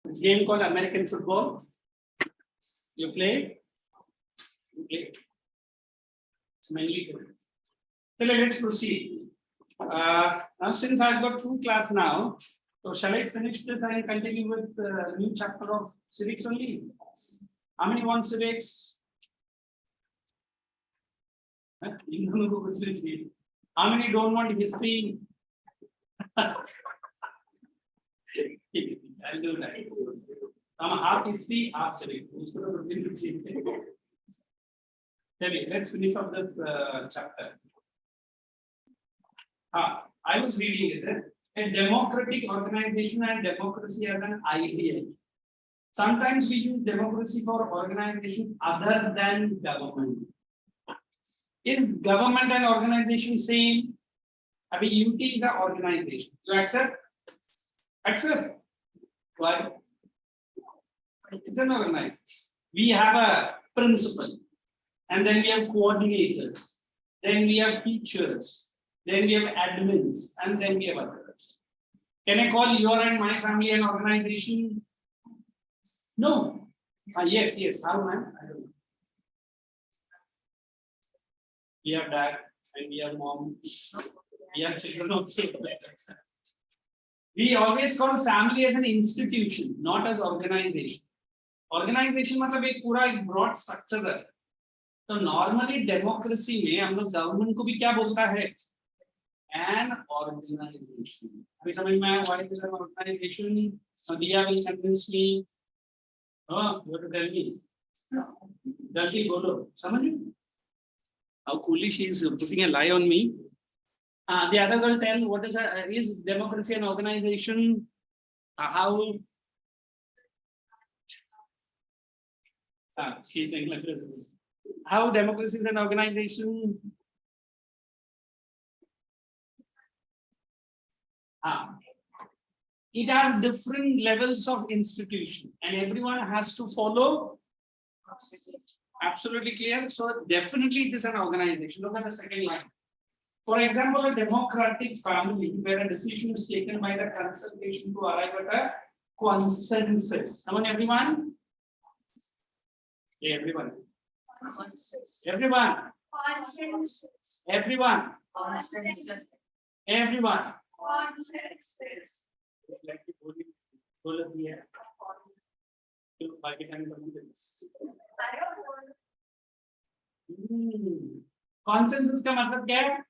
This game called American football. You play? You play? It's mainly good. So let's proceed. Now, since I've got 2 class now, so shall I finish this and continue with the new chapter of civics only? How many want civics? Huh? How many don't want history? I'll do that. Half history, half civics. Let's finish up this chapter. I was reading it. A democratic organization and democracy as an ideal. Sometimes we use democracy for organization other than government. Is government and organization same? I mean, UT is an organization. You accept? Accept. Why? It's an organization. We have a principal, and then we have coordinators, then we have teachers, then we have admins, and then we have others. Can I call your and my family an organization? No. Yes, yes. How, man? I don't know. We have dad and we have mom. We have children also. We always call family as an institution, not as organization. Organization मतलब एक पूरा एक broad structure है. तो normally democracy में हम लोग government को भी क्या बोलता है? An organization. अभी समझ में आया why is an organization? Diya will convince me. Oh, you have to tell me. Jaldi bolo. समझ में? How coolly she is putting a lie on me. The other will tell what is democracy an organization? How? She's saying like this. How democracy is an organization? It has different levels of institution, and everyone has to follow. Absolutely clear. So definitely it is an organization. Look at the second line. For example, a democratic family where a decision is taken by the consultation to arrive at a consensus. Come on, everyone. Yeah, everyone. Everyone. Everyone. Everyone. Consensus का मतलब क्या है?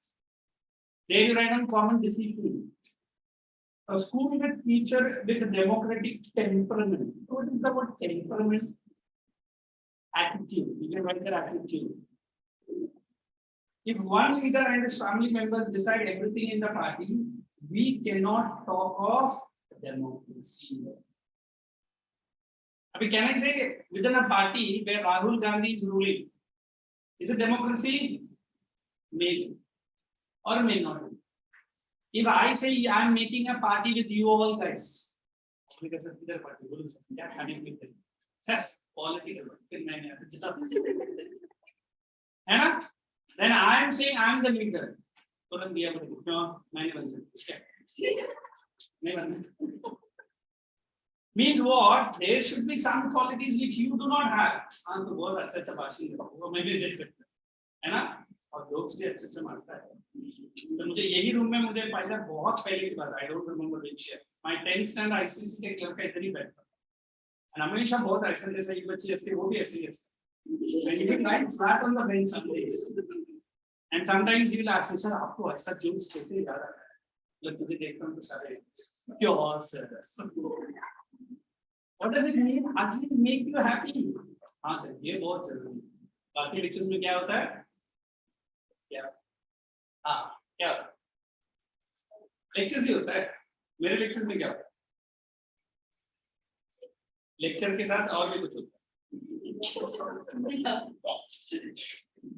There you write on common decision. A school with teacher with a democratic temperament. What is the word temperament? Attitude. You can write their attitude. If one leader and his family members decide everything in the party, we cannot talk of democracy. I mean, can I say within a party where Rahul Gandhi is ruling, is it democracy? Maybe. Or may not be. If I say I am making a party with you all guys, political then I am saying I am the leader. Means what? There should be some qualities which you do not have. Maybe this है ना? और लोग भी अच्छे से मानता है. तो मुझे यही रूम में मुझे पहले बहुत पहले की बात, I don't remember which year. My 10th standard ICC के क्लब का इधर ही बैठा. और हमेशा बहुत ऐसे जैसे एक बच्चे ऐसे वो भी ऐसे ही ऐसे. When you lie flat on the bench some days, and sometimes he will ask me, sir, आपको ऐसा जोक्स कैसे याद आ रहा है? मतलब तुझे देखता हूँ तो सारे क्यों sir? What does it mean? Actually make you happy. हाँ सर, ये बहुत जरूरी है. बाकी लेक्चर्स में क्या होता है? क्या? हाँ, क्या? लेक्चर्स ही होता है. मेरे लेक्चर्स में क्या होता है? लेक्चर के साथ और भी कुछ होता है.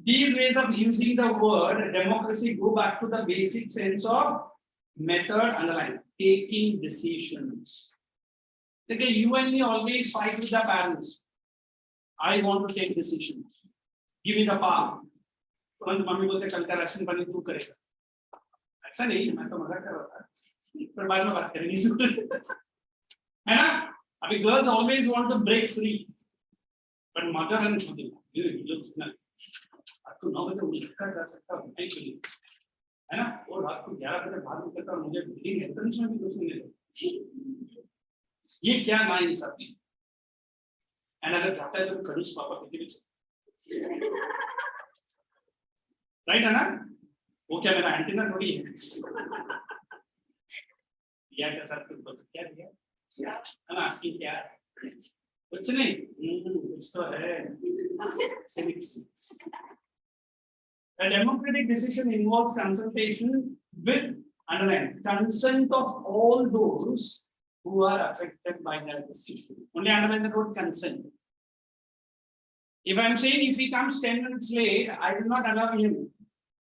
These ways of using the word democracy go back to the basic sense of method underline taking decisions. Okay, you and me always fight with the parents. I want to take decisions. Give me the power. तुरंत mummy बोलते चल कर action बनी तू करेगा. ऐसा नहीं, मैं तो मजाक कर रहा था. पर बाद में बात करेंगे है ना? I mean, girls always want to break free, but mother and father, आपको 9 बजे उठकर कर सकता हूँ नहीं चाहिए है ना और रात को 11 बजे बाहर निकलता हूँ मुझे बिल्डिंग एंट्रेंस में भी कुछ नहीं मिलेगा ये क्या नाइंसाफी एंड अगर जाता है तो करूस पापा के राइट है ना वो क्या मेरा एंटीना थोड़ी है या क्या सर क्या दिया है ना आस्किंग क्या कुछ नहीं कुछ तो है civics. A democratic decision involves consultation with underline consent of all those who are affected by that decision. Only underline the word consent. If I am saying if he comes 10 minutes late, I will not allow him,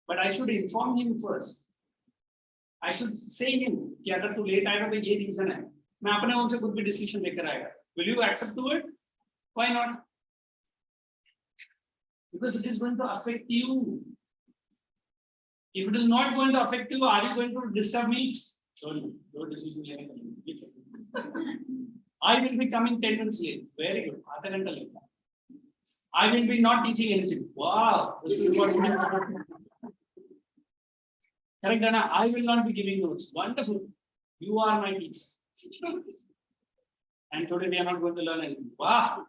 but I should inform him first. I should say him कि अगर तू late आएगा तो ये reason है मैं अपने उनसे कुछ भी डिसीजन लेकर आएगा will you accept to it why not because it is going to affect you if it is not going to affect you are you going to disturb me sorry your decision I will be coming 10 minutes late very good आधा घंटा late I will be not teaching anything wow this is what correct Dana I will not be giving notes wonderful you are my teacher and today we are not going to learn anything wow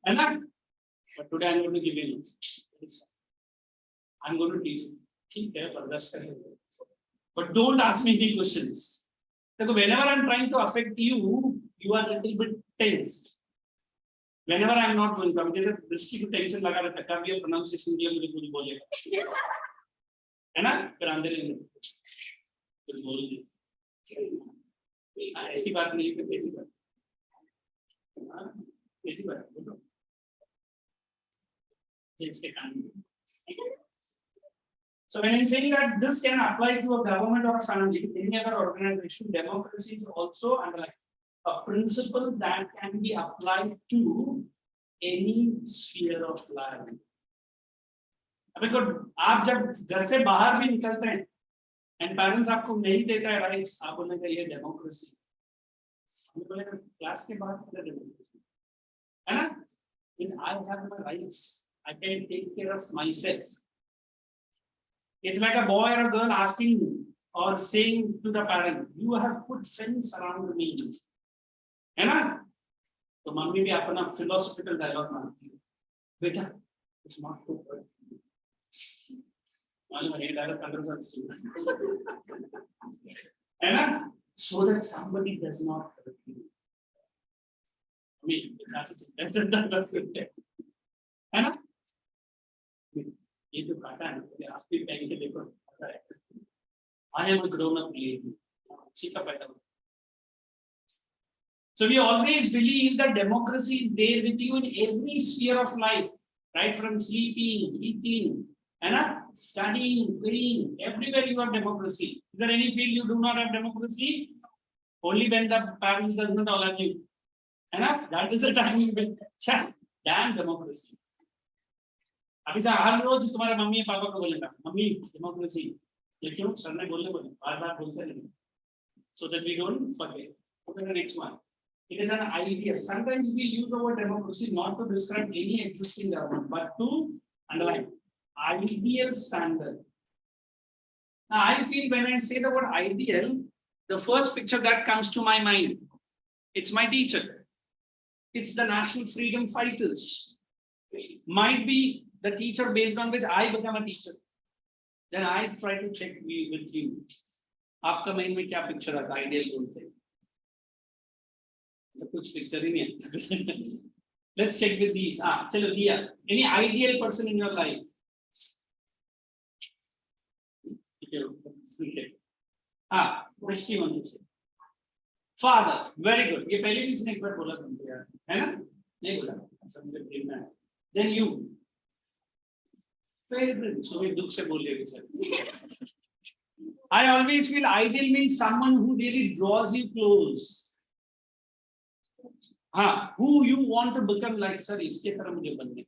and but today I am going to give you notes I am going to teach you ठीक है बर्दाश्त करिए but don't ask me any questions देखो whenever I am trying to affect you you are little bit tensed whenever I am not going to जैसे दृष्टि को tension लगा रहता है कभी ये pronunciation दिया मुझे कुछ बोलेगा है ना फिर अंदर ही कुछ बोल दे ऐसी बात नहीं है ऐसी बात बोलो इसके कान So when I'm saying that this can apply to a government or a family, any other organization, democracy is also underlying a principle that can be applied to any sphere of life. अभी तो आप जब घर से बाहर भी निकलते हैं एंड पेरेंट्स आपको नहीं देता है राइट्स आप बोलेंगे ये डेमोक्रेसी हम बोलेंगे क्लास के बाद क्या डेमोक्रेसी है ना if I have my rights I can take care of myself it's like a boy or a girl asking or saying to the parent you have put fence around me है ना तो mummy भी अपना philosophical dialogue मानती है बेटा it's not good है ना so that somebody does not hurt you I mean है ना ये जो काटा है ना आप भी टाइम के देखो I am a grown up lady सीखा पैदा so we always believe that democracy is there with you in every sphere of life right from sleeping eating and studying praying everywhere you have democracy is there any field you do not have democracy only when the parents does not allow you and that is the time you will damn democracy अभी से हर रोज तुम्हारे mummy papa को बोलेगा mummy democracy ये क्यों sir ने बोलने बोले बार-बार बोलते रहेंगे so that we don't forget okay the next one it is an ideal sometimes we use the word democracy not to describe any existing government but to underline ideal standard now I feel when I say the word ideal the first picture that comes to my mind it's my teacher it's the national freedom fighters might be the teacher based on which I become a teacher then I try to check with you आपका mind में क्या picture आता है ideal बोलते हैं तो कुछ picture ही नहीं है let's check with these चलो दिया any ideal person in your life दृष्टि होनी चाहिए father very good ये पहले भी इसने एक बार बोला तुमको यार है ना नहीं बोला अच्छा मुझे प्रेम है then you so दुख से बोल रहे sir I always feel ideal means someone who really draws you close who you want to become like sir इसके तरह मुझे बनने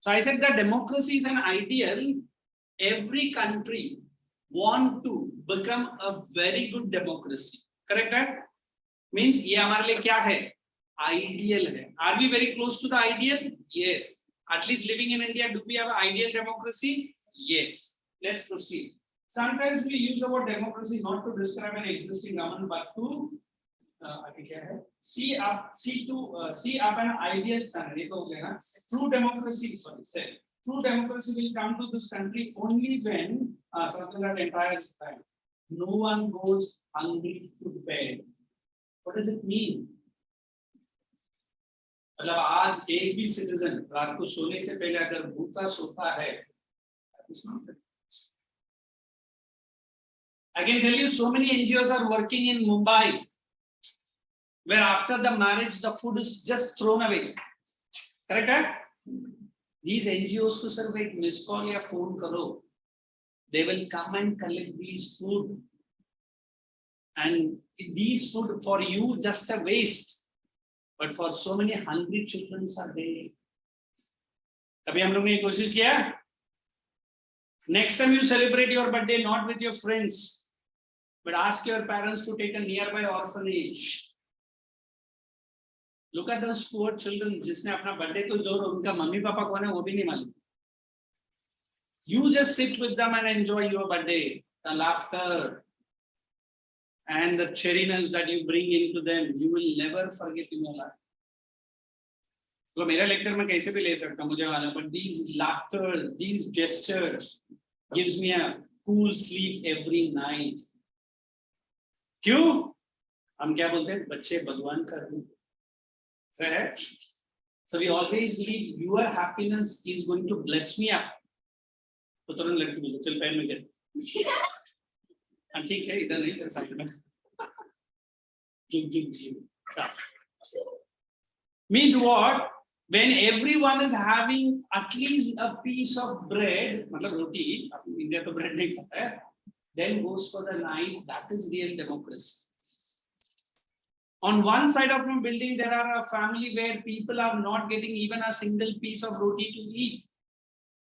so I said that democracy is an ideal every country want to become a very good democracy correct है? Means ये हमारे लिए क्या है? आइडियल है. Are we very close to the ideal? Yes. At least living in India, do we have an ideal democracy? Yes. Let's proceed. Sometimes we use the word democracy not to describe an existing government, but to see up an ideal standard. ये तो हो गया ना. True democracy, true democracy will come to this country only when something that entire time. No one goes hungry to bed. What does it mean? मतलब आज एक भी citizen रात को सोने से पहले अगर भूखा सोता है, I can tell you so many NGOs are working in Mumbai where after the marriage the food is just thrown away. Correct है? These NGOs को सिर्फ एक मिस कॉल या फोन करो, they will come and collect these food, and these food for you just a waste. But for so many hungry children are there. कभी हम लोग ने कोशिश किया? Next time you celebrate your birthday not with your friends, but ask your parents to take a nearby orphanage. Look at those poor children जिसने अपना birthday तो जो उनका मम्मी पापा कौन है वो भी नहीं मालूम. You just sit with them and enjoy your birthday, the laughter and the cheeriness that you bring into them, you will never forget in your life. तो मेरा लेक्चर मैं कैसे भी ले सकता हूँ मुझे मालूम, but these laughter, these gestures gives me a cool sleep every night. क्यों? हम क्या बोलते हैं? बच्चे भगवान का रूप. So we always believe your happiness is going to bless me up. तो तुरंत लड़की बोलो चल पैर में गिर. ठीक है इधर नहीं कर साइड में. Means what? When everyone is having at least a piece of bread, मतलब रोटी, इंडिया तो bread नहीं खाता है, then goes for the night. That is real democracy. On one side of the building, there are a family where people are not getting even a single piece of roti to eat.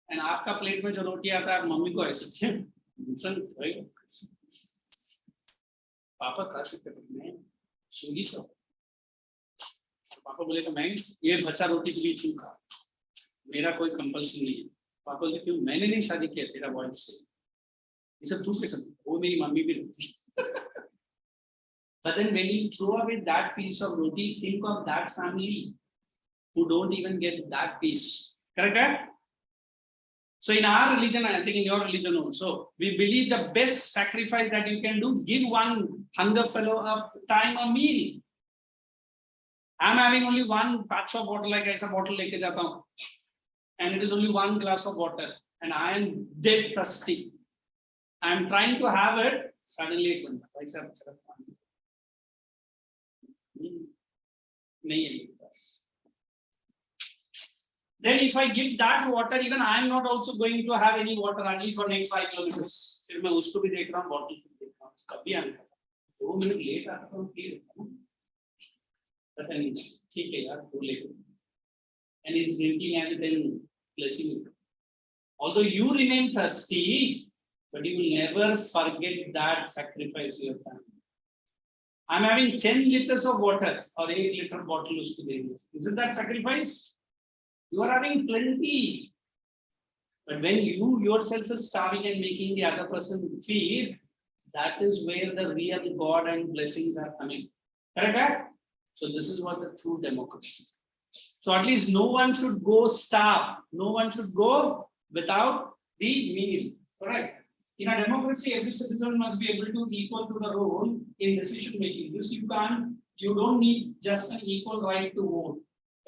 And आपका plate में जो रोटी आता है mummy को ऐसे पापा खा सकते हैं सूगी सब. पापा बोले मैं ये बचा रोटी भी क्यों खा, मेरा कोई कंपल्सन नहीं है. पापा बोले क्यों? मैंने नहीं शादी किया तेरा वाइफ से, ये सब तू कैसे? वो मेरी मम्मी भी रोटी. But then when you throw away that piece of roti, think of that family who don't even get that piece. Correct? So in our religion, I think in your religion also, we believe the best sacrifice that you can do, give one hunger fellow a time a meal. I'm having only one patch of water, like ऐसा bottle लेके जाता हूँ, and it is only one glass of water, and I am dead thirsty. I am trying to have it, suddenly it went up. Then if I give that water, even I am not also going to have any water at least for next 5 kilometers. फिर मैं उसको भी देख रहा हूँ, bottle भी देख रहा हूँ, कभी आने का 2 मिनट लेट आता हूँ, पता नहीं ठीक है यार 2 late, and he's drinking and then blessing you. Although you remain thirsty, but you will never forget that sacrifice you have done. I'm having 10 liters of water or 8 liter bottle उसको देंगे. Isn't that sacrifice? You are having plenty, but when you yourself is starving and making the other person feed, that is where the real God and blessings are coming. Correct? So this is what the true democracy. So at least no one should go starve. No one should go without the meal. Correct? In a democracy, every citizen must be able to equal to the role in decision making. This you can't. You don't need just an equal right to vote.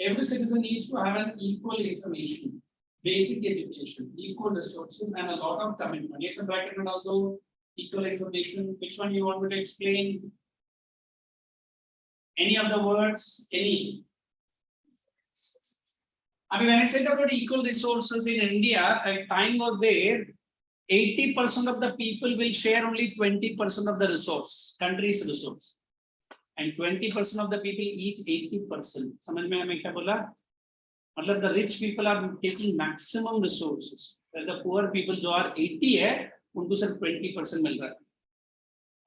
Every citizen needs to have an equal information, basic education, equal resources, and a lot of commitment. Yes, and right, and also equal information. Which one you want me to explain? Any of the words? Any? I mean, when I said about equal resources in India, a time was there. 80% of the people will share only 20% of the resource, country's resource. And 20% of the people eat 80%. समझ में मैं क्या बोला? मतलब the rich people are taking maximum resources. Where the poor people जो are 80 है, उनको सिर्फ 20% मिल रहा है.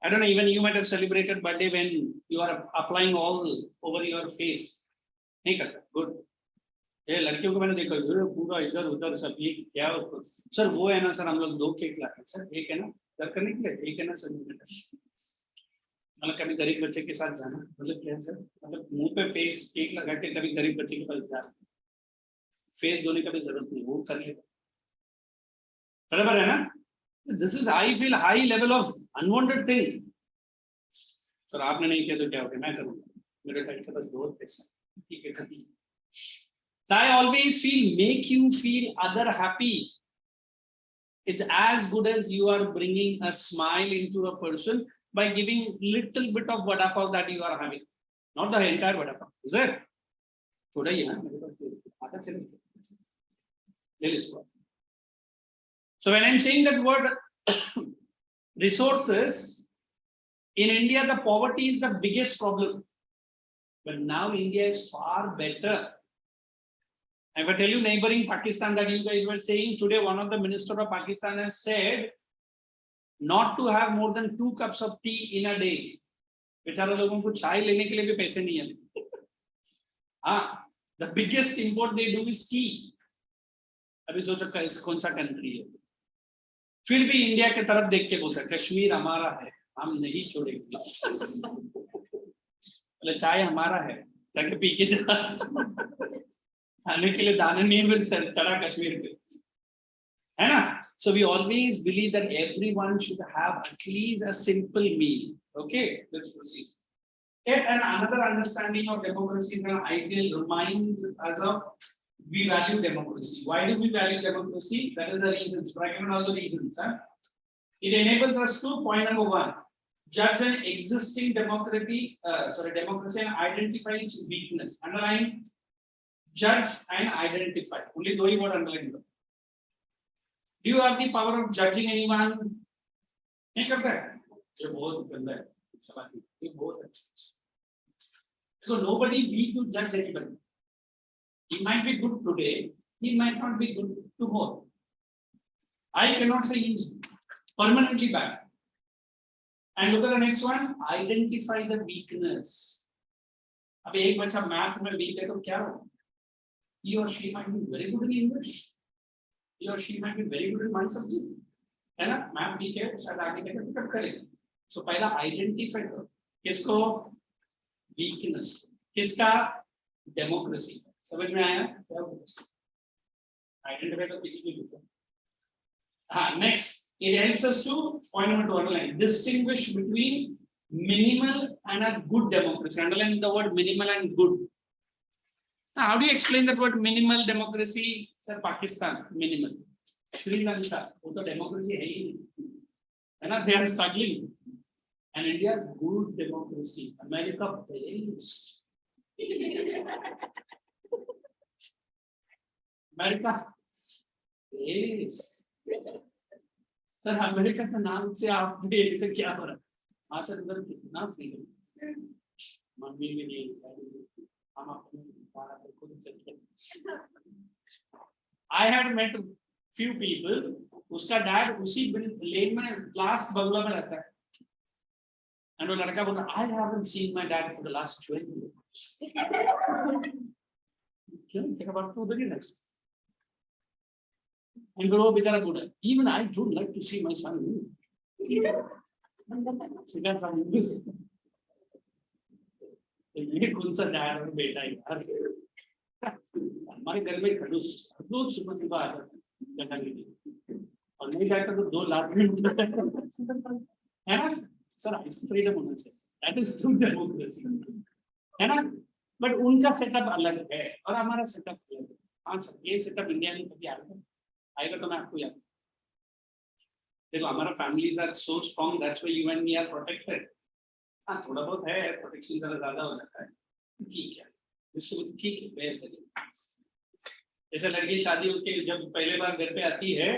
I don't know, even you might have celebrated birthday when you are applying all over your face. नहीं करता, good. ये लड़कियों को मैंने देखा ये पूरा इधर उधर सब ये क्या सर वो है ना सर हम लोग 2 केक लाते हैं सर एक है ना कर करने के लिए एक है ना सर मतलब कभी गरीब बच्चे के साथ जाना मतलब क्या सर मतलब मुंह पे फेस केक लगा के कभी गरीब बच्चे के पास जाना फेस धोने का भी जरूरत नहीं वो कर लेगा बराबर है ना this is I feel high level of unwanted thing sir आपने नहीं किया तो क्या हो गया मैं करूँगा मेरे टाइम से बस बहुत पैसा ठीक है कर So I always feel make you feel other happy. It's as good as you are bringing a smile into a person by giving little bit of vada pav that you are having, not the entire vada pav. Is it? Thoda hi na. So when I'm saying that word resources, in India the poverty is the biggest problem, but now India is far better. If I tell you neighboring Pakistan that you guys were saying today, one of the minister of Pakistan has said not to have more than 2 cups of tea in a day. बेचारा लोगों को चाय लेने के लिए भी पैसे नहीं है. हाँ, the biggest import they do is tea. अभी सोचो कौन सा कंट्री है. फिर भी इंडिया के तरफ देख के बोलता है कश्मीर हमारा है, हम नहीं छोड़ेंगे. मतलब चाय हमारा है, जाके पी के जा. खाने के लिए दाने नहीं मिल चढ़ा कश्मीर पे है ना so we always believe that everyone should have at least a simple meal okay let's proceed yet and another understanding of democracy and ideal reminds us of we value democracy why do we value democracy that is the reasons bracket all the reasons it enables us to point number 1 judge an existing democracy and identify its weakness underline judge and identify. Only दो ही word underline करो. Do you have the power of judging anyone? नहीं करता है. ये बहुत गंदा है. सवाल ये बहुत अच्छा. Because nobody need to judge anybody. He might be good today. He might not be good tomorrow. I cannot say he's permanently bad. And look at the next one. Identify the weakness. अभी एक बच्चा math में week है तो क्या हो? He or she might be very good in English. He or she might be very good in my subject. है ना? मैथ वीक है, शायद आगे जाकर पिकअप करेगा. So पहला आइडेंटिफाई करो. किसको? वीकनेस. किसका? डेमोक्रेसी. समझ में आया? क्या आइडेंटिफाई तो कुछ भी होता है. हाँ, next. It helps us to point number 2 underline. Distinguish between minimal and a good democracy. Underline the word minimal and good. Now, how do you explain that word minimal democracy? Sir, Pakistan, minimal. Sri Lanka, वो तो democracy है ही नहीं. है ना? They are struggling. And India is good democracy. America best. America best. Sir America का नाम से आप से क्या हो रहा है? हाँ सर उधर कितना फ्रीडम. मम्मी भी नहीं हम अपने I had met few people. उसका डैड उसी लेन में लास्ट बंगला में रहता है. And वो लड़का बोला I haven't seen my dad for the last 12 years. क्यों? क्या बात तो उधर ही रहता है. And वो बेचारा बोला even I don't like to see my son. ये कौन सा डैड और बेटा है यार. हमारे घर में खड़ूस सुबह सुबह आता है और नहीं जाता तो 2 लाख में है ना सर. फ्रीडम होना चाहिए. दैट इज ट्रू डेमोक्रेसी है ना. बट उनका सेटअप अलग है और हमारा सेटअप अलग है. हाँ सर ये सेटअप इंडिया में कभी आएगा तो मैं आपको याद. देखो हमारा families are so strong that's why you and me are protected. हाँ थोड़ा बहुत है प्रोटेक्शन जरा ज्यादा हो जाता है. ठीक है ठीक है बेयर करिए. जैसे लड़की शादी होके जब पहले बार घर पे आती है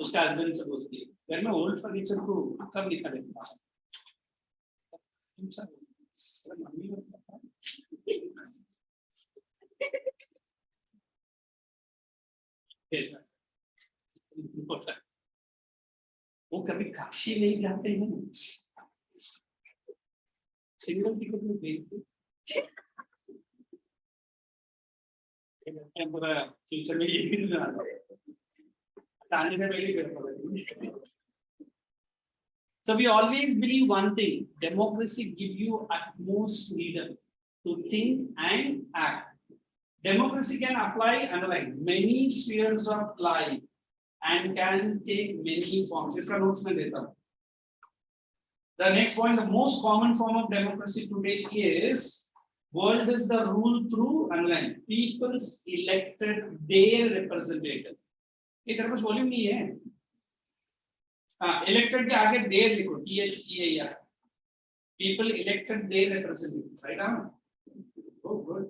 उसका हस्बैंड से बोलती है घर में ओल्ड फर्नीचर को कब निकालेगा. वो कभी काशी नहीं जाते हैं. Single ticket में भेज दो। पूरा फ्यूचर में ये भी नहीं आता। ताने से पहले कर पड़ेगा। So we always believe one thing: democracy gives you utmost freedom to think and act. Democracy can apply underline many spheres of life and can take many forms. इसका notes में देता हूँ. The next point, the most common form of democracy today is world is the rule through underline people's elected their representative. ये तरफ कुछ volume नहीं है. हाँ, elected के आगे their लिखो, THEAR. People elected their representative, right? Oh, good.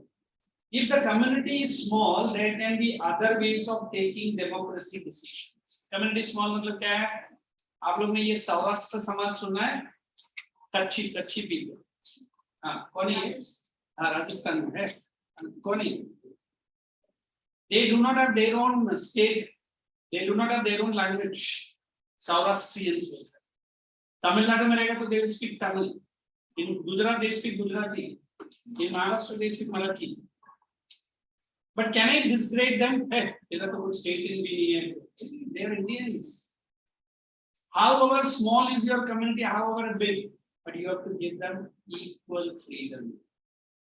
If the community is small, there can be other ways of taking democracy decisions. Community small मतलब क्या है? आप लोग ने ये सौराष्ट्र समाज सुना है? कच्ची people. हाँ, कौन है ये? हाँ, राजस्थान में है. कौन है? They do not have their own state. They do not have their own language. Saurashtrians will. Tamil Nadu में रहेगा तो they will speak Tamil. In Gujarat they speak Gujarati. In Maharashtra they speak Marathi. But can I disgrade them? Hey, they are the state in the they are Indians. However small is your community, however big, but you have to give them equal freedom.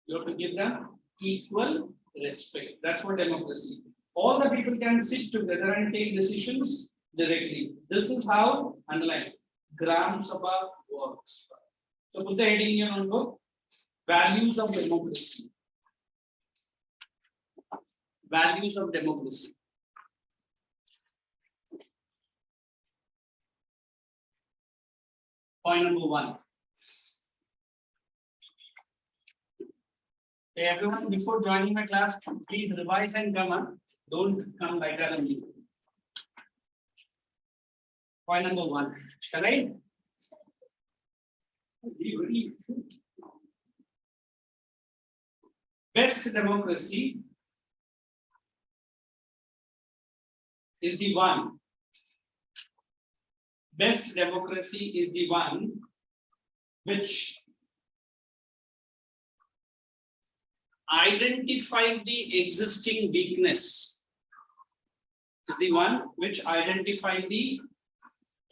You have to give them equal respect. That's what democracy. All the people can sit together and take decisions directly. This is how underline Gram Sabha works. So put the heading here on book. Values of democracy. Values of democracy. Point number 1. Okay, everyone, before joining my class, please revise and come on. Don't come like that. Point number 1. Correct? Best democracy is the one. Best democracy is the one which identifies the existing weakness. Is the one which identifies the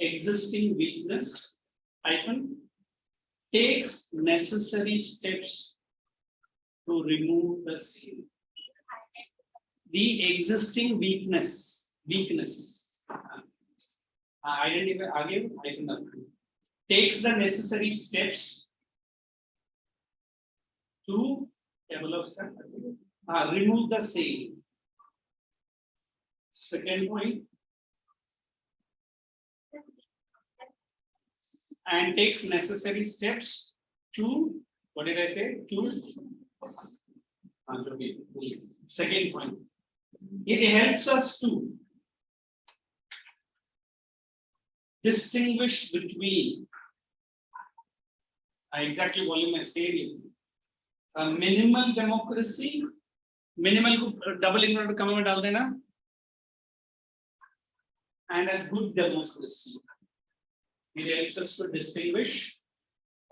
existing weakness, hyphen, takes necessary steps to remove the same. The existing weakness. Identify again, takes the necessary steps to remove the same. Second point, and takes necessary steps to, what did I say? To second point, it helps us to distinguish between exactly volume I say a minimal democracy, minimal को double invert कम में डाल देना, and a good democracy. It helps us to distinguish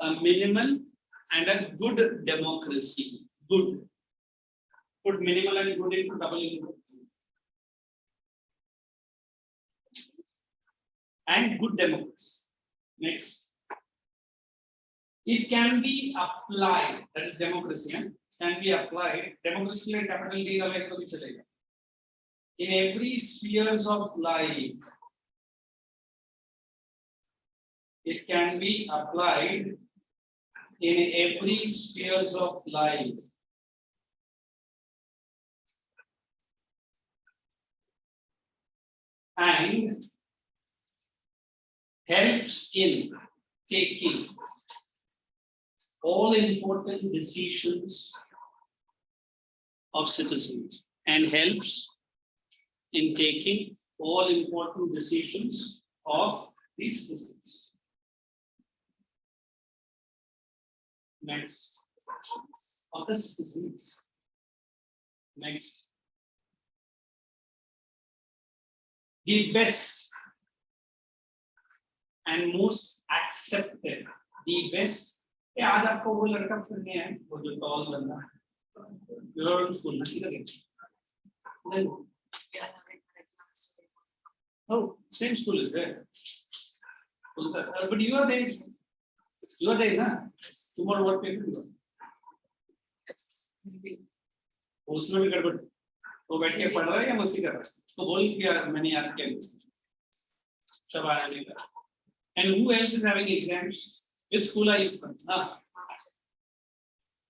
a minimal and a good democracy. Good. Put minimal and good into double inverted. And good democracy. Next. It can be applied, that is democracy, can be applied. Democracy like capital D in every spheres of life. It can be applied in every spheres of life. And helps in taking all important decisions of citizens, and helps in taking all important decisions of the citizens. Next, of the citizens. Next, the best and most accepted, the best ये आज आपको वो लड़का सुनने है, वो जो toll बंदा, योर स्कूल में किधर है? Oh, same school is there. But you are there. You are there, na? Tomorrow what paper you are? उसमें भी गड़बड़, वो बैठ के पढ़ रहा है या मस्ती कर रहा है? तो बोल क्या मैंने याद किया, सब आया नहीं कर. And who else is having exams? Which school are you from? हाँ,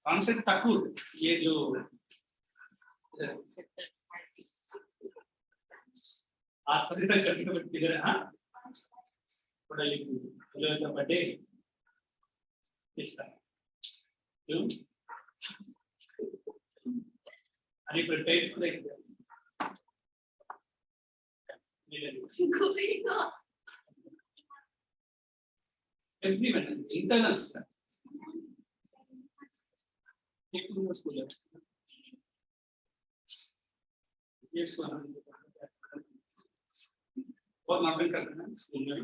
कौन से ठाकुर? ये जो आप पढ़े तक करके तो किधर है? हाँ, पढ़ा लिखी, जो तो बटे किसका? क्यों? Are you prepared for the exam? Everyone, internals. एक तो स्कूल है, ये स्कूल बहुत नाटक करते हैं स्कूल में.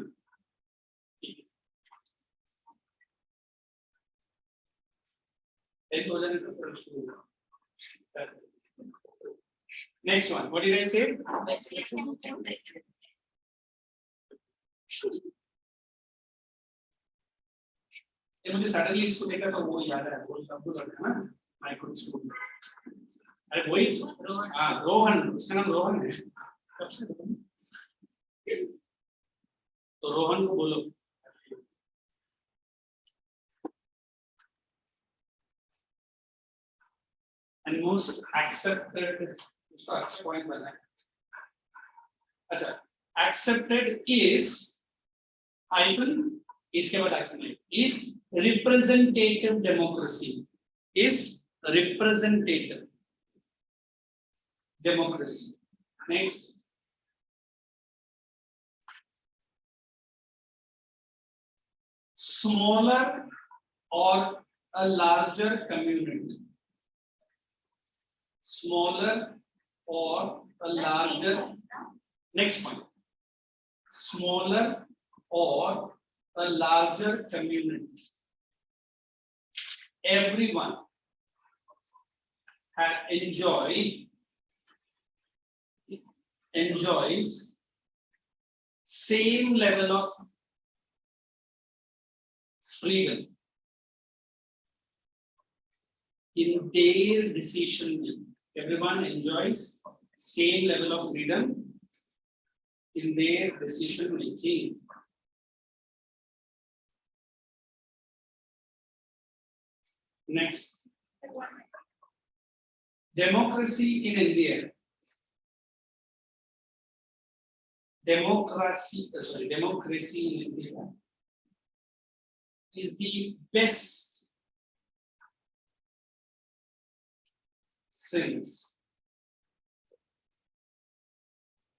एक हो जाने तो फिर school. Next one, what did I say? ये मुझे सडनली इसको देखा तो वो याद है, वो सबको लगा ना माइक्रो स्कूल. अरे वही, हाँ रोहन, उसका नाम रोहन है. तो रोहन को बोलो. And most accepted, उसका अच्छा पॉइंट बना है. अच्छा, accepted is hyphen, इसके बाद hyphen है, is representative democracy, is representative democracy. Next, smaller or a larger community. Smaller or a larger. Next point. Smaller or a larger community. Everyone enjoys same level of freedom in their decision making. Everyone enjoys same level of freedom in their decision making. Next, democracy in India. Democracy in India is the best since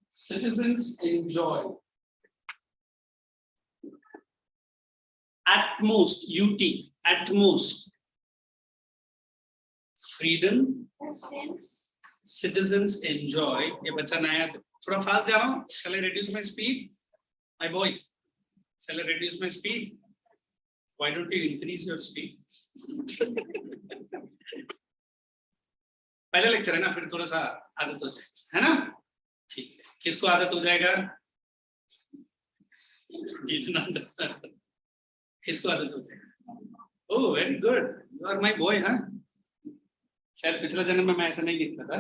citizens enjoy at most freedom. Citizens enjoy. ये बच्चा नया, थोड़ा fast जा रहा हूँ. Shall I reduce my speed? My boy, shall I reduce my speed? Why don't you increase your speed? पहला lecture है ना, फिर थोड़ा सा आदत हो जाए, है ना? ठीक है, किसको आदत हो जाएगा? किसको आदत हो जाएगा? Oh very good, you are my boy. हाँ, शायद पिछले जन्म में मैं ऐसा नहीं लिखता था.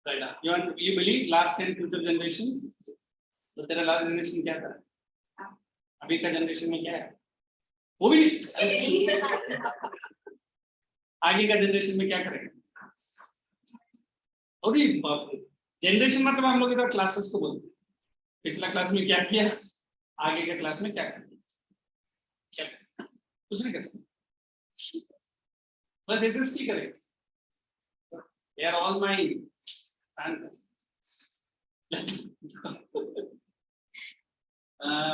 Right, you believe last and future generation? तो तेरा लास्ट जनरेशन क्या था? अभी का जनरेशन में क्या है? वो भी आगे का जनरेशन में क्या करेगा? और जनरेशन मतलब हम लोग इधर क्लासेस को बोलते हैं. पिछला क्लास में क्या किया, आगे का क्लास में क्या करेंगे? क्या करें? कुछ नहीं करेंगे, बस एग्जिस्ट ही करेंगे. They are all my fans.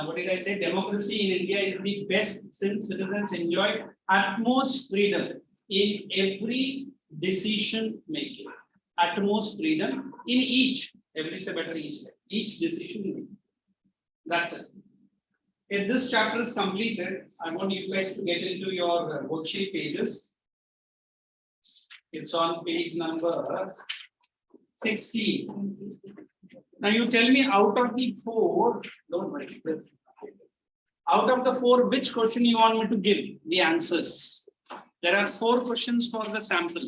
What did I say? Democracy in India is the best since citizens enjoy utmost freedom in every decision making. Utmost freedom in each, every say better each decision making. That's it. If this chapter is completed, I want you guys to get into your worksheet pages. It's on page number 16. Now you tell me out of the 4, don't worry. Out of the 4, which question you want me to give the answers? There are 4 questions for the sample.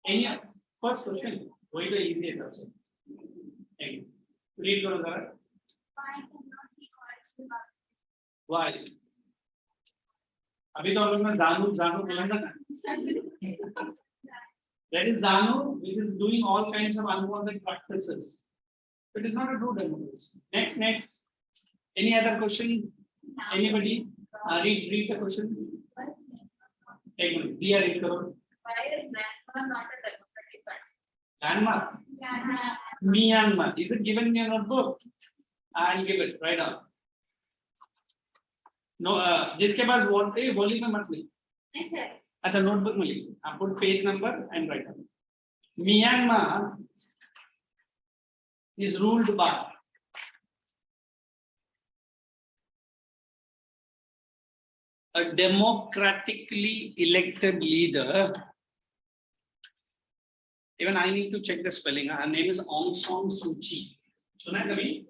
Any first question? Why the easiest also? Read Gurudhara. Why? अभी तो हम लोग ने जानू बोला ना. That is Zanu, which is doing all kinds of unwanted practices. It is not a true democracy. Next. Any other question? Anybody? Read the question. Take a minute. Diya read karo. Why is Myanmar not a democratic country? Myanmar. Myanmar. Myanmar. Is it given in your notebook? I'll give it right now. No, जिसके पास बोलते हैं बोली में मत लिख. अच्छा notebook में लिख. आप put page number and write down. Myanmar is ruled by a democratically elected leader. Even I need to check the spelling. Her name is Aung San Suu Kyi. सुना है कभी?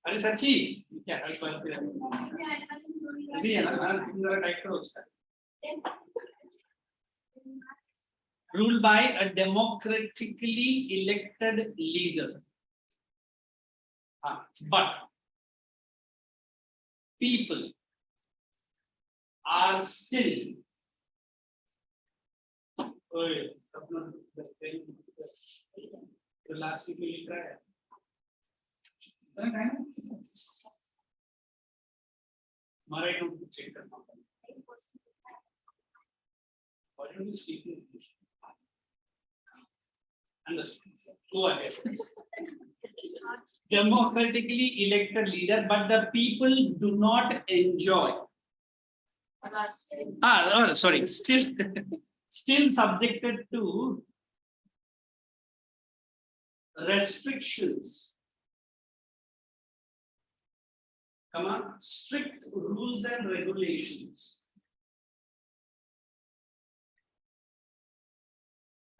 अरे सच्ची क्या है ना टाइप करो उसका. Ruled by a democratically elected leader, but people are still the last people you try. Mara don't check that. Why don't you speak English? Understood. Go ahead. Democratically elected leader, but the people do not enjoy. Sorry, still subjected to restrictions. Come on, strict rules and regulations.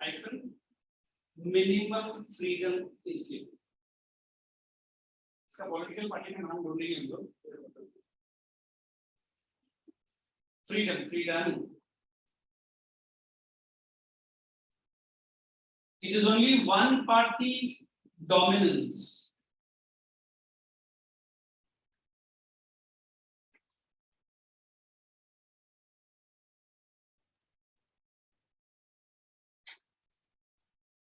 Hyphen, minimum freedom is given. इसका political party का नाम ढूंढेंगे हम लोग. Freedom. It is only one party dominance.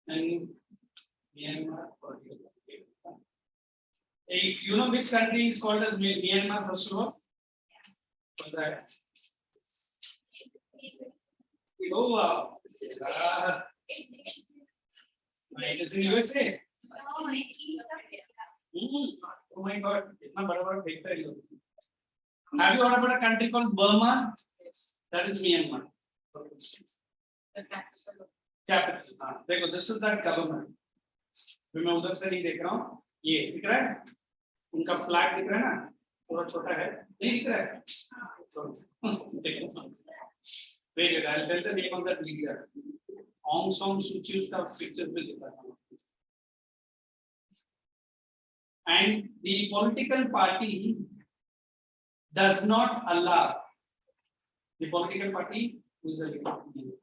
And Myanmar, you know which country is called as Myanmar first of all? What's that? Oh wow! It is in USA. Oh my God! इतना बड़ा देखता है लोग. Have you heard about a country called Burma? Yes. That is Myanmar. Capital. देखो, this is that government. मैं उधर से नहीं देख रहा हूँ. ये दिख रहा है? उनका फ्लैग दिख रहा है ना? थोड़ा छोटा है. नहीं दिख रहा है? Wait, I'll tell the name of that leader. Aung San Suu Kyi उसका picture भी दिखा था. And the political party does not allow the political party who is a leader.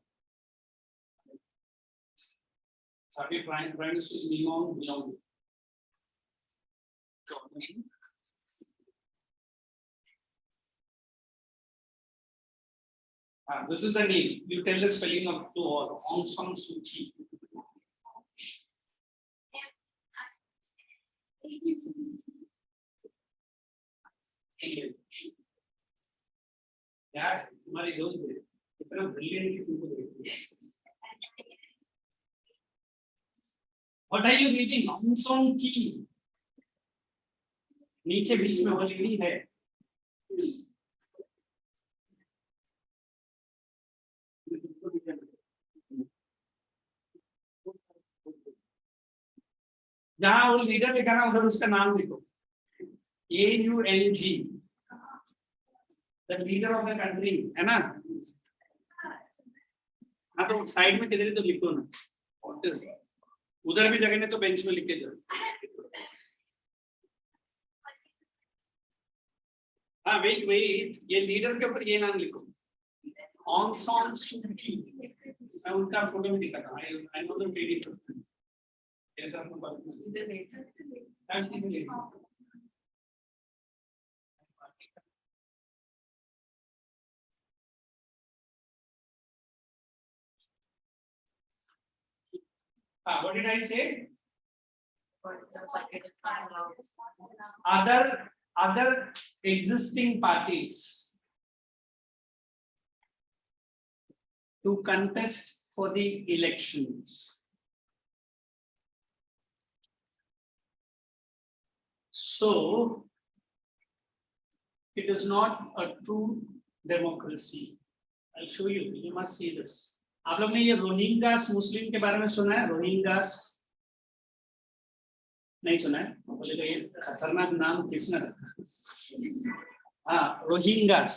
Sabi Prime Minister is belong. This is the name. You tell the spelling of to all. Aung San Suu Kyi. यार तुम्हारी दोस्त है इतना brilliant तुमको देखती है. What are you reading? Aung San Kyi. नीचे बीच में वो लिखी है. जहाँ वो लीडर लिखा ना उधर उसका नाम लिखो, AUNG, the leader of the country, है ना? हाँ तो साइड में किधर तो लिखो ना, उधर भी जगह नहीं तो बेंच में लिख के जाओ। हाँ वेट वेट, ये लीडर के ऊपर ये नाम लिखो, ऑन सॉन सूची। मैं उनका फोटो में दिखा था, I know the lady person, ऐसा आपको पता है? What did I say? Other existing parties to contest for the elections. So it is not a true democracy. I'll show you. You must see this. आप लोग ने ये Rohingyas मुस्लिम के बारे में सुना है? रोहिंग्यास नहीं सुना है? मुझे तो ये खतरनाक नाम किसने रखा? हाँ रोहिंग्यास,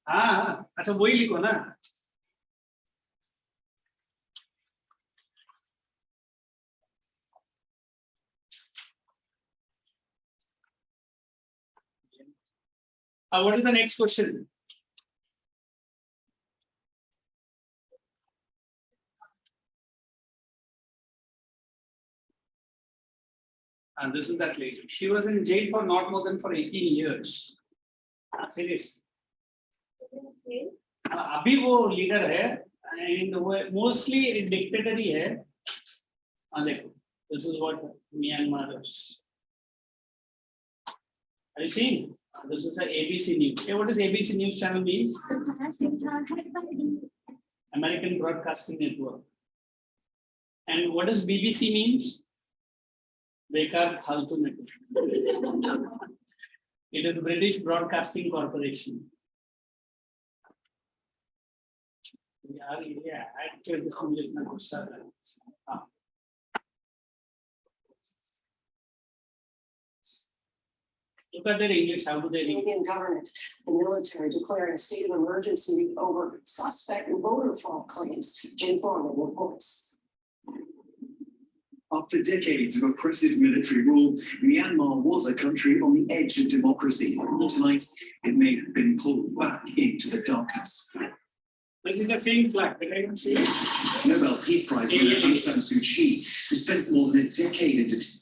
हाँ अच्छा वही लिखो ना। What is the next question? And this is that lady. She was in jail for not more than for 18 years. Seriously. अभी वो लीडर है and वो mostly dictatorship है. देखो, this is what Myanmar is. Are you seeing? This is the ABC News. Hey, what does ABC News channel means? American Broadcasting Network. And what does BBC means? Bekar Phaltu Network. It is British Broadcasting Corporation. Yeah, actually, this is not good. Look at their English. How do they read? Canadian government, the military declaring a state of emergency over suspect voter fraud claims. Jim Thornton reports. After decades of oppressive military rule, Myanmar was a country on the edge of democracy. Tonight, it may have been pulled back into the darkness. This is the same flag that I can see. Nobel Peace Prize winner Aung San Suu Kyi, who spent more than a decade in detention.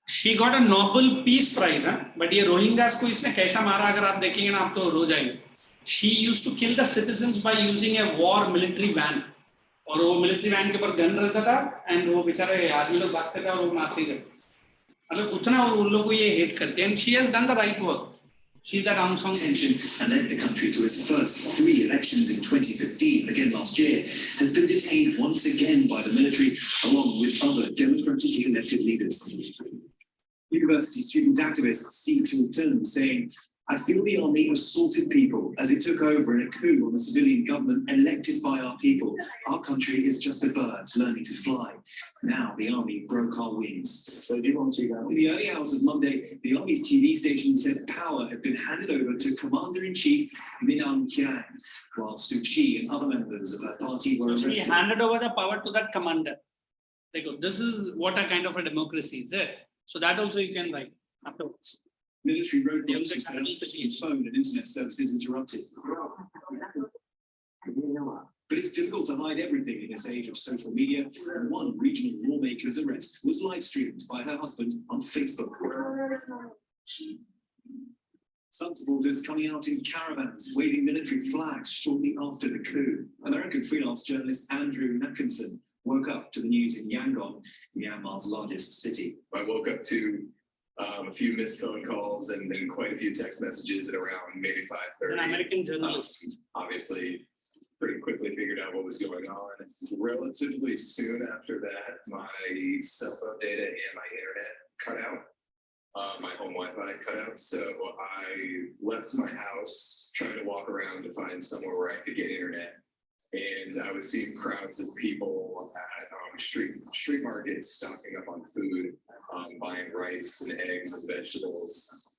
She got a Nobel Peace Prize, huh? But ये Rohingyas को इसने कैसा मारा अगर आप देखेंगे ना आप तो रो जाएंगे. She used to kill the citizens by using a war military van. और वो मिलिट्री वैन के ऊपर गन रहता था एंड वो बेचारे आदमी लोग भागते थे और वो मारते थे. मतलब उतना उन लोगों को ये हेट करते हैं. She has done the right work. She's that Aung San Suu Kyi. And led the country to its first 3 elections in 2015, again last year, has been detained once again by the military, along with other democratically elected leaders. University student activist Si Tul-Tun saying, "I feel the army assaulted people as it took over in a coup on the civilian government elected by our people. Our country is just a bird learning to fly. Now the army broke our wings." So do you want to see that? In the early hours of Monday, the army's TV station said power had been handed over to Commander-in-Chief Min Aung Hlaing, while Suu Kyi and other members of her party were She arrested. handed over the power to that commander. They go, this is what a kind of a democracy is there. So that also you can write afterwards. Military roadblocks were set up, its phone and internet services interrupted. But it's difficult to hide everything in this age of social media, and one regional lawmaker's arrest was live streamed by her husband on Facebook. Some supporters coming out in caravans, waving military flags shortly after the coup. American freelance journalist Andrew Natkinson woke up to the news in Yangon, Myanmar's largest city. I woke up to a few missed phone calls and then quite a few text messages at around maybe He's an 5:30. American journalist. Obviously, pretty quickly figured out what was going on. Relatively soon after that, my cell phone data and my internet cut out. My home Wi-Fi cut out, so I left my house trying to walk around to find somewhere where I could get internet. And I was seeing crowds of people at street markets stocking up on food, buying rice and eggs and vegetables.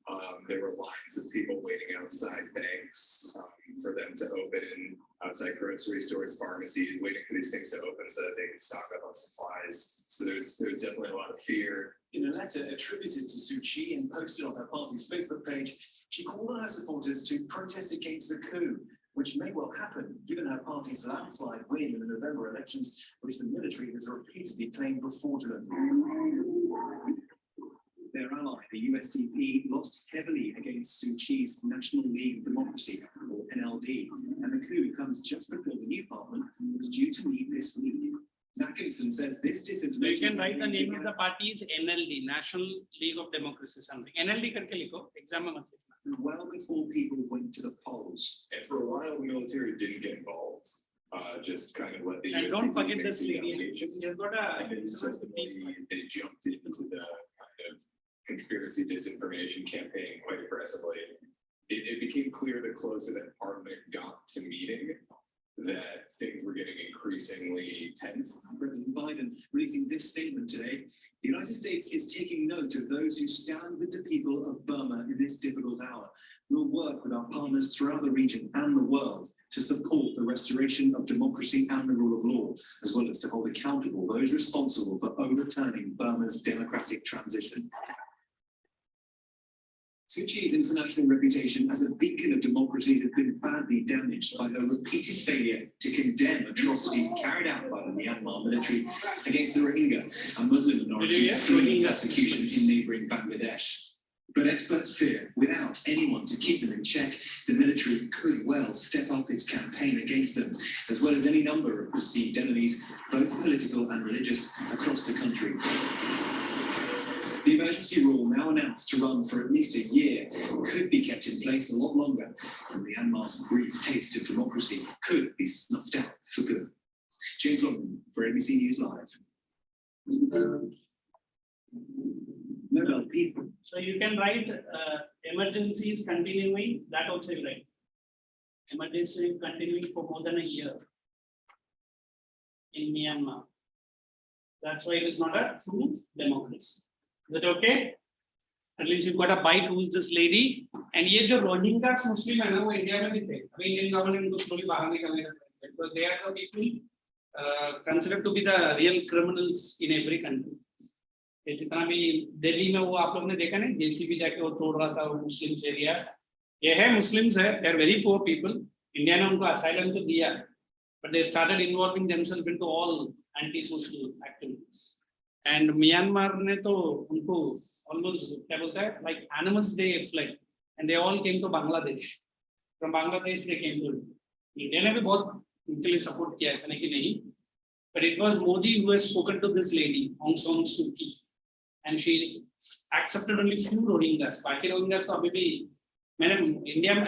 There were lines of people waiting outside banks for them to open, outside grocery stores, pharmacies, waiting for these things to open so that they could stock up on supplies. So there's definitely a lot of fear. In a letter attributed to Suu Kyi and posted on her party's Facebook page, she called on her supporters to protest against the coup, which may well happen given her party's landslide win in the November elections, which the military has repeatedly claimed were fraudulent. Their ally, the USDP, lost heavily against Suu Kyi's National League of Democracy, or NLD, and the coup comes just before the new parliament was due to meet this week. Atkinson says this disinformation. You can write the name of the party is NLD, National League of Democracy something. NLD करके लिखो, exam में मत लिखना. Well before people went to the polls. And for a while, the military didn't get involved. Just kind of let the And USDP don't forget make this the lady. allegations. You've got a. And then suddenly they jumped into the kind of conspiracy disinformation campaign quite aggressively. It became clear the closer that Parliament got to meeting, that things were getting increasingly tense. President Biden releasing this statement today. The United States is taking note of those who stand with the people of Burma in this difficult hour. We'll work with our partners throughout the region and the world to support the restoration of democracy and the rule of law, as well as to hold accountable those responsible for overturning Burma's democratic transition. Suu Kyi's international reputation as a beacon of democracy has been badly damaged by her repeated failure to condemn atrocities carried out by the Myanmar military against the Rohingya, a Muslim minority fleeing persecution in neighbouring Bangladesh. But experts fear, without anyone to keep them in check, the military could well step up its campaign against them, as well as any number of perceived enemies, both political and religious, across the country. The emergency rule, now announced to run for at least a year, could be kept in place a lot longer, and Myanmar's brief taste of democracy could be snuffed out for good. James Longman for ABC News Live. Nobel Peace. So you can write emergency is continuing, that also you write. Emergency is continuing for more than a year in Myanmar. That's why it is not a true democracy. Is that okay? At least you've got a bite who's this lady. And ये जो Rohingyas Muslim है ना वो India में भी थे. अभी Indian government उनको slowly बाहर निकालने का प्रयास because they are the people considered to be the real criminals in every country. जितना भी दिल्ली में वो आप लोग ने देखा नहीं जेसीबी जाके वो तोड़ रहा था वो मुस्लिम्स एरिया ये है मुस्लिम्स है they are very poor people. India ने उनको asylum तो दिया but they started involving themselves into all anti-social activities. And Myanmar ने तो उनको almost क्या बोलता है like animals they fled and they all came to Bangladesh. From Bangladesh they came to India ने भी बहुत उनके लिए support किया ऐसा नहीं कि नहीं. But it was Modi who has spoken to this lady Aung San Suu Kyi and she accepted only few Rohingyas. बाकी Rohingyas तो अभी भी मैंने इंडिया में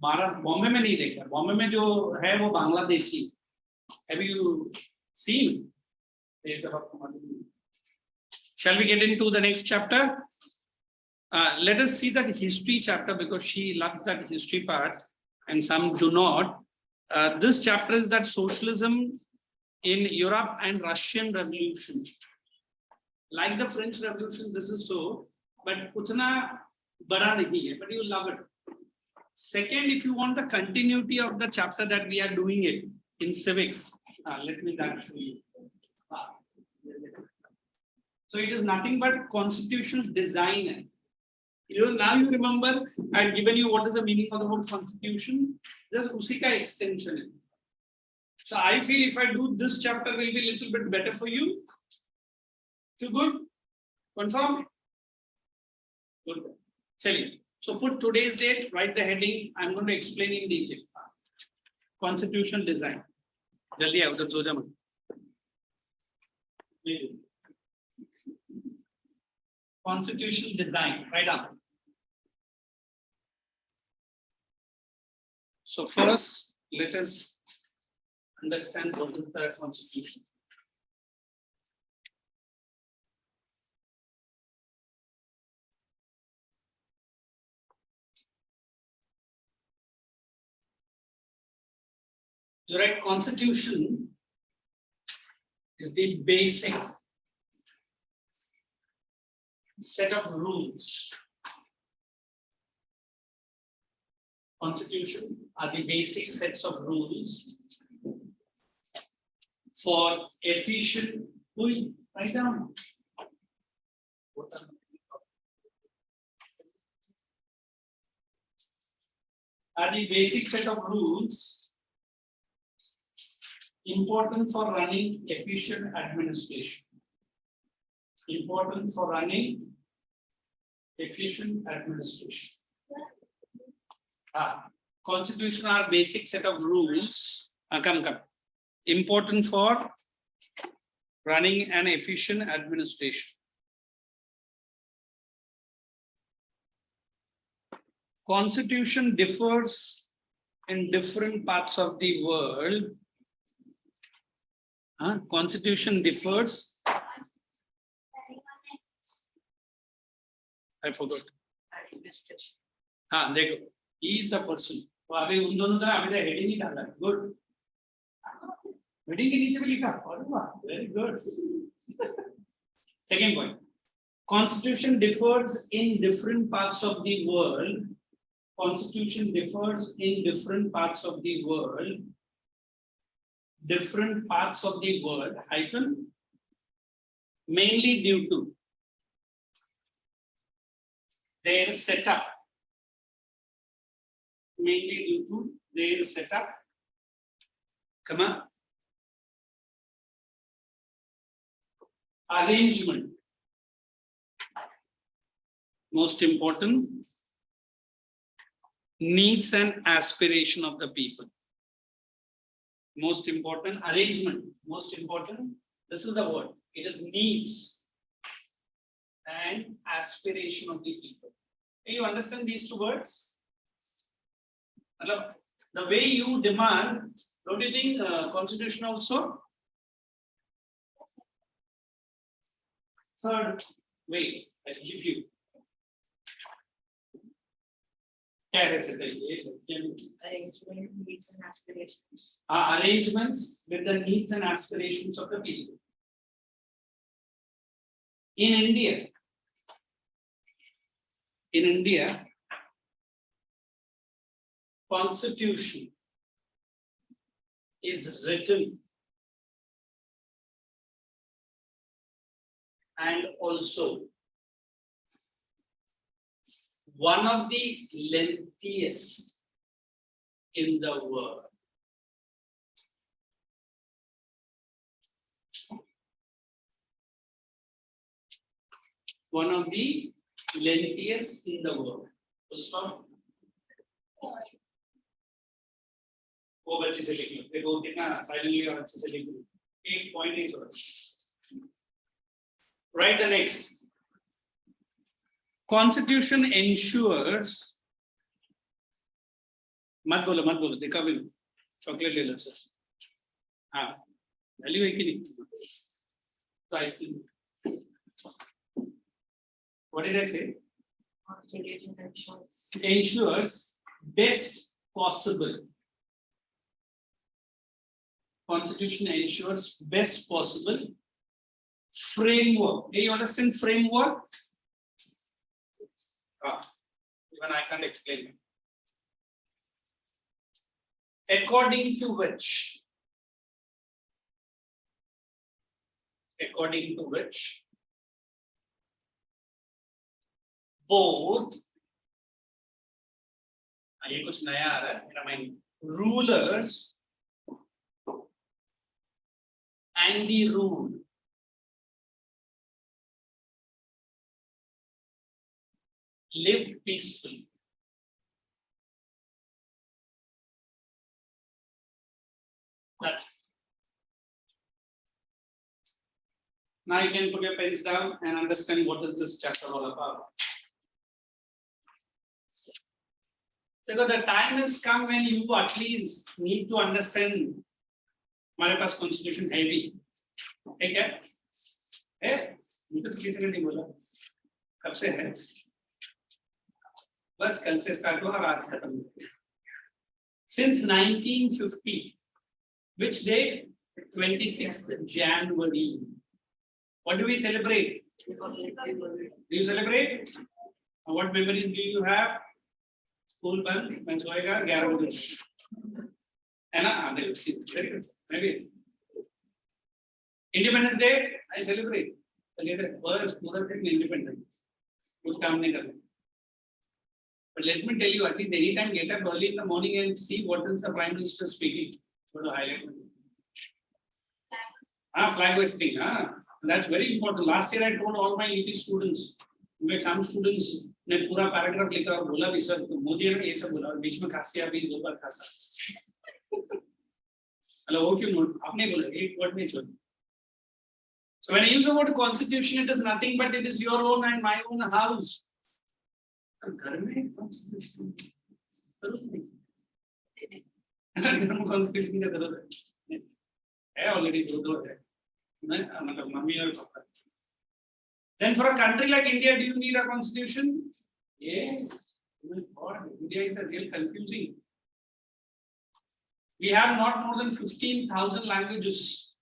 महाराष्ट्र बॉम्बे में नहीं देखा. बॉम्बे में जो है वो Bangladeshi. Have you seen? Shall we get into the next chapter? Let us see that history chapter because she loves that history part and some do not. This chapter is that socialism in Europe and Russian Revolution. Like the French Revolution, this is so, but utna bada nahi hai, but you love it. Second, if you want the continuity of the chapter that we are doing it in civics, let me that show you. So it is nothing but constitutional design. Now you remember I had given you what is the meaning of the word constitution. Just usi ka extension. So I feel if I do this chapter will be a little bit better for you. You good? Confirm? Good. Selling. So put today's date, write the heading. I'm going to explain in detail. Constitutional design. Jaldi aao, udhar so ja mat. Constitutional design, right up. So first, let us understand what is the constitution. You write constitution is the basic set of rules. Constitution are the basic sets of rules for efficient. Write down. Are the basic set of rules important for running efficient administration. Important for running efficient administration. Constitution are basic set of rules. Come. Important for running an efficient administration. Constitution differs in different parts of the world. Constitution differs. I forgot. Dekho. He is the person. तो अभी उन दोनों तरह अभी heading ही डाला. Good. Heading के नीचे भी लिखा. Very good. Second point. Constitution differs in different parts of the world. Constitution differs in different parts of the world. Different parts of the world, hyphen, mainly due to their setup. Mainly due to their setup. Come on. Arrangement. Most important. Needs and aspiration of the people. Most important. Arrangement. Most important. This is the word. It is needs and aspiration of the people. Do you understand these two words? The way you demand, don't you think constitution also? Third, wait, I give you. Arrangement, needs and aspirations. Arrangements with the needs and aspirations of the people. In India, Constitution is written and also one of the lengthiest in the world. One of the lengthiest in the world. Full stop. वो बच्चे से लिख लो. देखो कितना silently और अच्छे से लिख लो. एक point नहीं छोड़ा. Write the next. Constitution ensures. मत बोलो देखा भी चॉकलेट ले लो सर. हाँ वैल्यू है कि नहीं तो ice cream. What did I say? Constitution ensures. Ensures best possible. Constitution ensures best possible framework. Do you understand framework? Even I can't explain it. According to which both ये कुछ नया आ रहा है मेरा mind. Rulers and the rule live peacefully. That's it. Now you can put your pens down and understand what is this chapter all about. Because the time has come when you at least need to understand. हमारे पास constitution है भी, ठीक है? मुझे तो किसी ने नहीं बोला कब से है. बस कल से स्टार्ट हुआ और आज खत्म. Since 1950, Which day? 26th January. What do we celebrate? Do you celebrate? What memories do you have? School bunk, मैं सोएगा 11 बजे, है ना? Very good. Maybe it's Independence Day. I celebrate. First, पूरा दिन independence. कुछ काम नहीं करना. But let me tell you, at least anytime get up early in the morning and see what is the Prime Minister speaking. Go to highlight. Flag hoisting. That's very important. Last year I told all my ET students. In fact, some students ने पूरा paragraph लिखा और बोला भी sir Modi ने ये सब बोला और बीच में खांसी आ भी दो बार खांसा. हेलो वो क्यों आपने बोला एक वर्ड नहीं छोड़ा. So when I use the word constitution, it is nothing but it is your own and my own house. घर में constitution जरूरत नहीं. घर में constitution की जरूरत है already दो है. मतलब मम्मी और पापा. Then for a country like India, do you need a constitution? Yes. Oh my God, India is a real confusing. We have not more than 15,000 languages,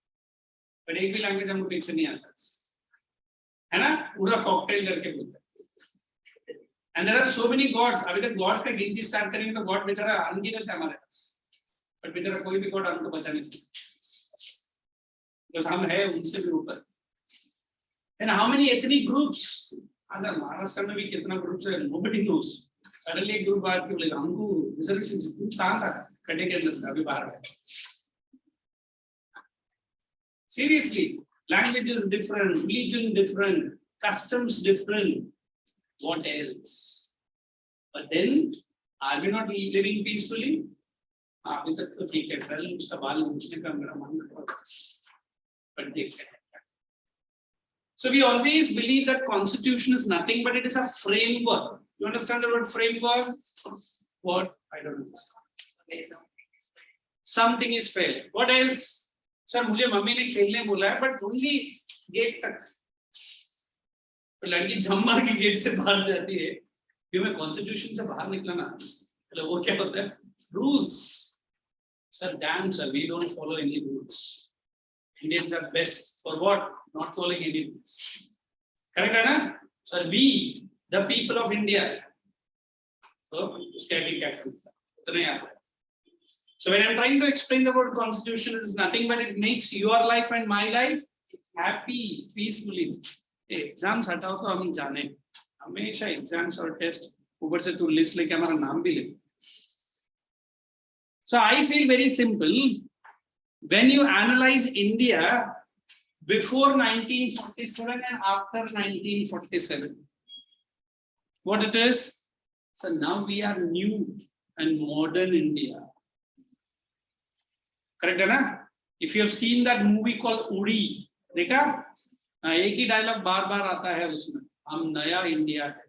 but एक भी language हमको ठीक से नहीं आता, है ना? पूरा cocktail करके बोलते हैं. And there are so many gods. अभी तक God का गिनती start करेंगे तो God बेचारा अनगिनत है हमारे पास, but बेचारा कोई भी God हमको बचा नहीं सकता, because हम हैं उनसे भी ऊपर. And how many ethnic groups? अच्छा महाराष्ट्र में भी कितना groups है? Nobody knows. Suddenly एक group आके बोलेगा हमको reservation कहाँ था? खड्डे के अंदर अभी बाहर है. Seriously, language is different, religion different, customs different. What else? But then, are we not living peacefully? अभी तक तो ठीक है. कल उसका बाल पूछने का मेरा मन कर रहा है, but देखते हैं. So we always believe that constitution is nothing but it is a framework. You understand the word framework? What? I don't understand. Something is failed. What else? Sir, मुझे मम्मी ने खेलने बोला है, but only गेट तक. तो लड़की जम मार के गेट से बाहर जाती है. क्यों मैं कॉन्स्टिट्यूशन से बाहर निकला ना? मतलब वो क्या होता है? Rules. Sir, damn sir, we don't follow any rules. Indians are best for what? Not following any rules. Correct, Anna? Sir, we, the people of India. So, standing captain. So when I'm trying to explain the word constitution, it is nothing but it makes your life and my life happy, peacefully. Exams हटाओ तो हम जाने. हमेशा exams और test ऊपर से तू list लेके हमारा नाम भी ले. So I feel very simple. When you analyze India before 1947 and after 1947, what it is? So now we are new and modern India. Correct, Anna? If you have seen that movie called Uri, देखा? एक ही dialogue बार बार आता है उसमें. हम नया India है.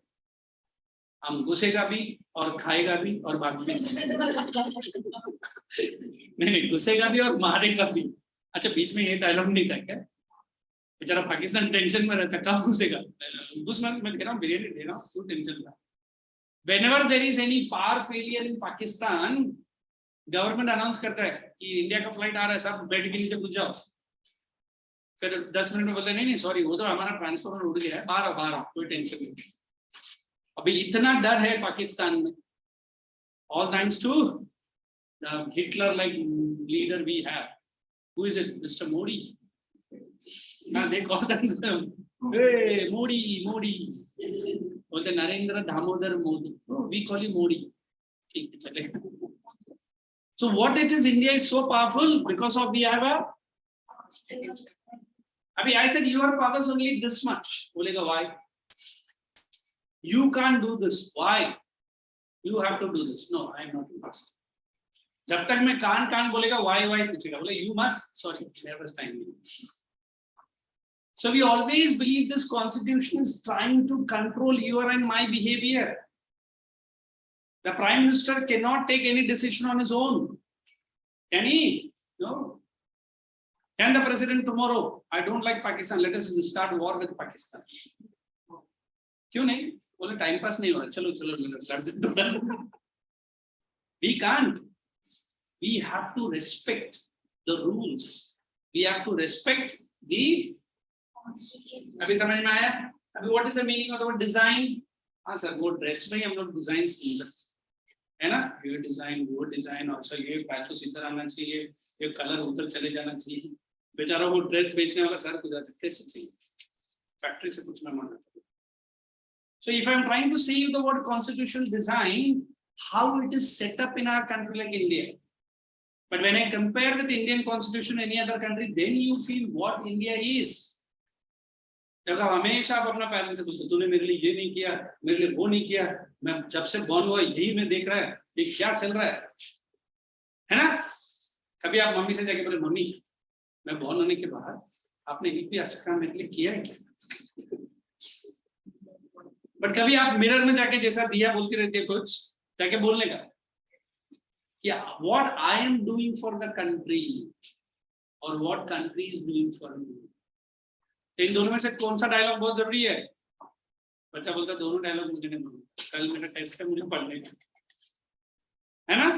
हम घुसेगा भी और खाएगा भी और बाद में नहीं घुसेगा भी और मारेगा भी. अच्छा बीच में ये डायलॉग नहीं था क्या? बेचारा पाकिस्तान टेंशन में रहता, कब घुसेगा? घुस मैं कह रहा हूँ बिरयानी दे रहा हूँ, तू टेंशन ना. Whenever there is any power failure in Pakistan, government announce करता है कि इंडिया का फ्लाइट आ रहा है, सब बेड के नीचे घुस जाओ. फिर 10 मिनट में बोलते नहीं सॉरी वो तो हमारा ट्रांसफॉर्मर उड़ गया है, बाहर आओ, कोई टेंशन नहीं. अभी इतना डर है पाकिस्तान में. All thanks to the Hitler-like leader we have. Who is it? Mr. Modi. Now they call them, hey, Modi. बोलते Narendra Damodar Modi. We call you Modi. So what it is, India is so powerful because of we have a. I said your power is only this much. बोलेगा why? You can't do this. Why? You have to do this. No, I am not impressed. जब तक मैं कान बोलेगा why पूछेगा, बोले you must. Sorry, there was time. So we always believe this constitution is trying to control your and my behavior. The Prime Minister cannot take any decision on his own. Can he? No. Can the President tomorrow? I don't like Pakistan. Let us start war with Pakistan. क्यों नहीं? बोले time pass नहीं हो रहा. चलो. We can't. We have to respect the rules. We have to respect the. अभी समझ में आया? अभी what is the meaning of the word design? हाँ सर, वो dress में हम लोग design है ना? ये design, वो design, और सर ये पैचो सीधा रहना चाहिए, ये color उधर चले जाना चाहिए. बेचारा वो dress बेचने वाला सर खुदा कैसे चाहिए? Factory से कुछ ना माना. So if I am trying to say you the word constitutional design, how it is set up in our country like India. But when I compare with Indian constitution any other country, then you feel what India is. देखो हमेशा आप अपना parents से बोलते तूने मेरे लिए ये नहीं किया, मेरे लिए वो नहीं किया, मैं जब से बॉर्न हुआ यही मैं देख रहा है, ये क्या चल रहा है ना? कभी आप मम्मी से जाके बोले मम्मी मैं बॉर्न होने के बाद आपने एक भी अच्छा काम मेरे लिए किया है क्या? बट कभी आप मिरर में जाके जैसा दिया बोलती रहती है कुछ जाके बोलने का क्या what I am doing for the country और what country is doing for me. इन दोनों में से कौन सा डायलॉग बहुत जरूरी है? बच्चा बोलता दोनों डायलॉग मुझे नहीं बोलना, कल मेरा टेस्ट है मुझे पढ़ने का है ना.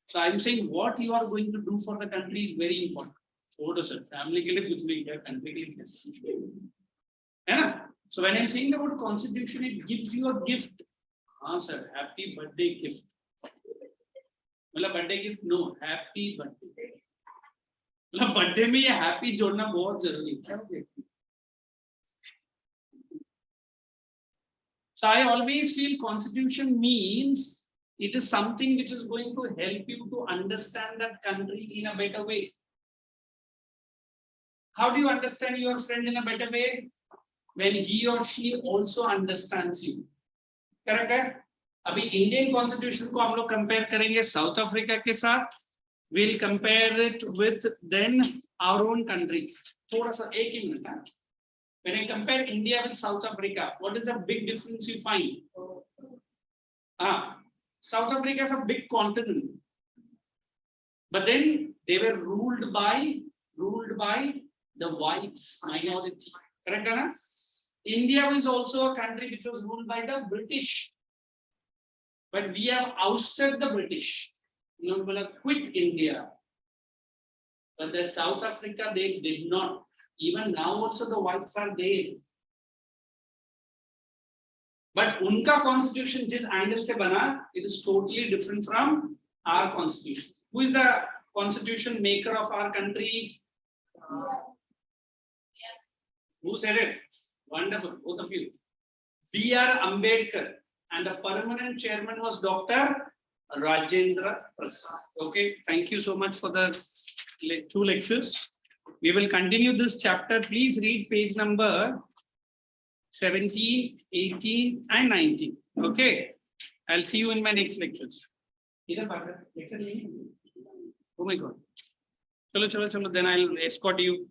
So I am saying what you are going to do for the country is very important. छोड़ो सर फैमिली के लिए कुछ नहीं किया, कंट्री के लिए है ना. So when I'm saying about constitution, it gives you a gift. हाँ sir, happy birthday gift. मतलब birthday gift no, happy birthday. मतलब birthday में ये happy जोड़ना बहुत जरूरी है. So I always feel constitution means it is something which is going to help you to understand that country in a better way. How do you understand your friend in a better way? When he or she also understands you. Correct है? अभी Indian constitution को हम लोग compare करेंगे south Africa के साथ. We'll compare it with then our own country. थोड़ा सा एक ही मिनट है. When I compare India with South Africa, what is the big difference you find? South Africa is a big continent, but then they were ruled by the whites minority. Correct, Anna? India is also a country which was ruled by the British, but we have ousted the British. You know, quit India. But the South Africa, they did not. Even now also the whites are there. But unka constitution जिस angle से बना, it is totally different from our constitution. Who is the constitution maker of our country? Who said it? Wonderful, both of you. B.R. Ambedkar, and the permanent chairman was Dr. Rajendra Prasad. Okay, thank you so much for the 2 lectures. We will continue this chapter. Please read page number 17, 18, and 19. Okay, I'll see you in my next lectures. Oh my God. Chalo, then I'll escort you